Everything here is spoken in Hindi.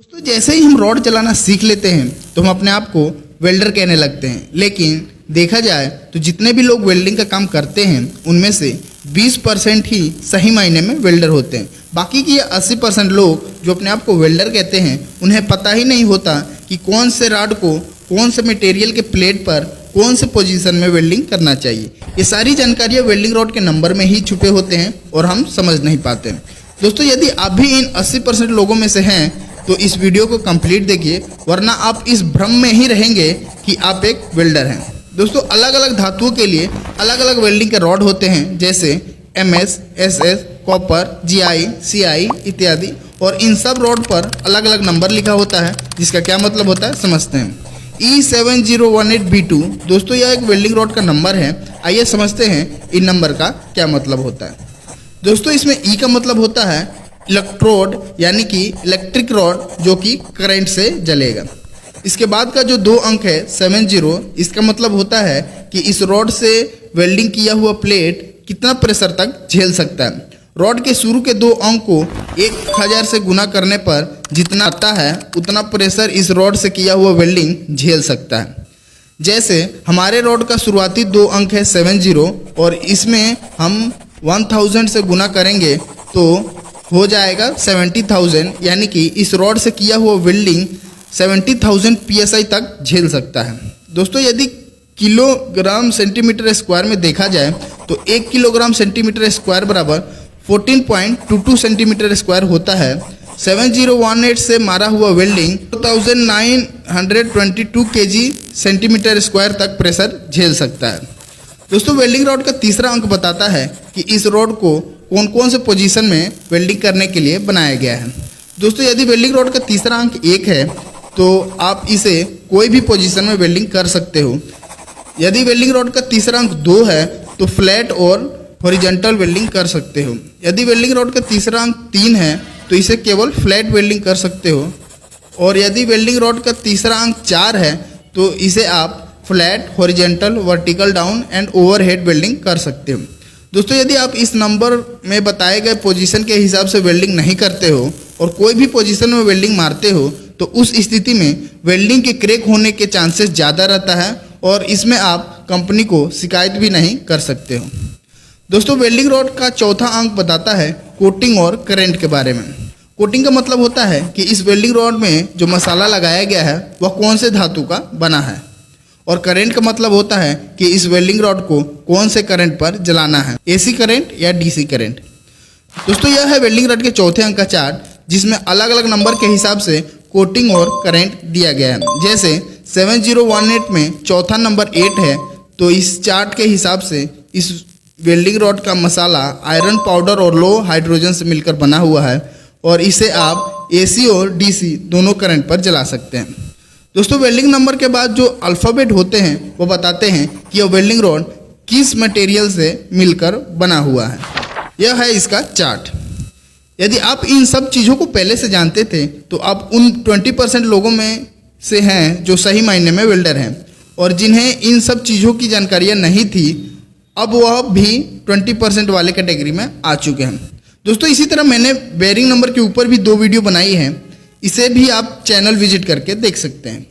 दोस्तों जैसे ही हम रॉड चलाना सीख लेते हैं तो हम अपने आप को वेल्डर कहने लगते हैं, लेकिन देखा जाए तो जितने भी लोग वेल्डिंग का काम करते हैं उनमें से 20% ही सही मायने में वेल्डर होते हैं। बाकी की 80% लोग जो अपने आप को वेल्डर कहते हैं उन्हें पता ही नहीं होता कि कौन से रॉड को कौन से मटेरियल के प्लेट पर कौन से पोजीशन में वेल्डिंग करना चाहिए। ये सारी जानकारियाँ वेल्डिंग रॉड के नंबर में ही छुपे होते हैं और हम समझ नहीं पाते। दोस्तों यदि आप भी इन 80% लोगों में से हैं तो इस वीडियो को कंप्लीट देखिए, वरना आप इस भ्रम में ही रहेंगे कि आप एक वेल्डर हैं। दोस्तों अलग अलग धातुओं के लिए अलग अलग वेल्डिंग के रॉड होते हैं, जैसे MS, SS, copper, GI, CI इत्यादि, और इन सब रॉड पर अलग अलग नंबर लिखा होता है, जिसका क्या मतलब होता है समझते हैं। E7018B2 दोस्तों यह एक वेल्डिंग रॉड का नंबर है। आइए समझते हैं इन नंबर का क्या मतलब होता है। दोस्तों इसमें E का मतलब होता है इलेक्ट्रोड, यानी कि इलेक्ट्रिक रॉड जो कि करंट से जलेगा। इसके बाद का जो 2 अंक है 70, इसका मतलब होता है कि इस रॉड से वेल्डिंग किया हुआ प्लेट कितना प्रेशर तक झेल सकता है। रॉड के शुरू के 2 अंक को 1000 से गुना करने पर जितना आता है उतना प्रेशर इस रॉड से किया हुआ वेल्डिंग झेल सकता है। जैसे हमारे रॉड का शुरुआती 2 अंक है 70 और इसमें हम 1000 से गुना करेंगे तो हो जाएगा 70,000, यानी कि इस रॉड से किया हुआ वेल्डिंग 70,000 PSI तक झेल सकता है। दोस्तों यदि किलोग्राम सेंटीमीटर स्क्वायर में देखा जाए तो 1 किलोग्राम सेंटीमीटर स्क्वायर बराबर 14.22 सेंटीमीटर स्क्वायर होता है। 7018 से मारा हुआ वेल्डिंग 2922 kg सेंटीमीटर स्क्वायर तक प्रेशर झेल सकता है। दोस्तों वेल्डिंग रॉड का तीसरा अंक बताता है कि इस रॉड को कौन कौन से पोजीशन में वेल्डिंग करने के लिए बनाया गया है। दोस्तों यदि वेल्डिंग रॉड का तीसरा अंक 1 है तो आप इसे कोई भी पोजीशन में वेल्डिंग कर सकते हो। यदि वेल्डिंग रॉड का तीसरा अंक 2 है तो फ्लैट और हॉरिजॉन्टल वेल्डिंग कर सकते हो। यदि वेल्डिंग रॉड का तीसरा अंक 3 है तो इसे केवल फ्लैट वेल्डिंग कर सकते हो, और यदि वेल्डिंग रॉड का तीसरा अंक 4 है तो इसे आप flat, horizontal, vertical down and overhead welding कर सकते हो। दोस्तों यदि आप इस नंबर में बताए गए पोजीशन के हिसाब से वेल्डिंग नहीं करते हो और कोई भी पोजीशन में वेल्डिंग मारते हो तो उस स्थिति में वेल्डिंग के क्रैक होने के चांसेस ज़्यादा रहता है और इसमें आप कंपनी को शिकायत भी नहीं कर सकते हो। दोस्तों वेल्डिंग रॉड का चौथा अंक बताता है कोटिंग और करंट के बारे में। कोटिंग का मतलब होता है कि इस वेल्डिंग रॉड में जो मसाला लगाया गया है वह कौन से धातु का बना है, और करंट का मतलब होता है कि इस वेल्डिंग रॉड को कौन से करंट पर जलाना है, AC करंट या DC करंट। दोस्तों यह है वेल्डिंग रॉड के चौथे अंक का चार्ट, जिसमें अलग अलग नंबर के हिसाब से कोटिंग और करंट दिया गया है। जैसे 7018 में चौथा नंबर 8 है तो इस चार्ट के हिसाब से इस वेल्डिंग रॉड का मसाला आयरन पाउडर और लो हाइड्रोजन से मिलकर बना हुआ है, और इसे आप AC और DC दोनों करंट पर जला सकते हैं। दोस्तों वेल्डिंग नंबर के बाद जो अल्फ़ाबेट होते हैं वो बताते हैं कि यह वेल्डिंग रॉड किस मटेरियल से मिलकर बना हुआ है। यह है इसका चार्ट। यदि आप इन सब चीज़ों को पहले से जानते थे तो आप उन 20% लोगों में से हैं जो सही मायने में वेल्डर हैं, और जिन्हें इन सब चीज़ों की जानकारियाँ नहीं थी अब वह भी 20% वाले कैटेगरी में आ चुके हैं। दोस्तों इसी तरह मैंने बेयरिंग नंबर के ऊपर भी 2 वीडियो बनाई हैं, इसे भी आप चैनल विजिट करके देख सकते हैं।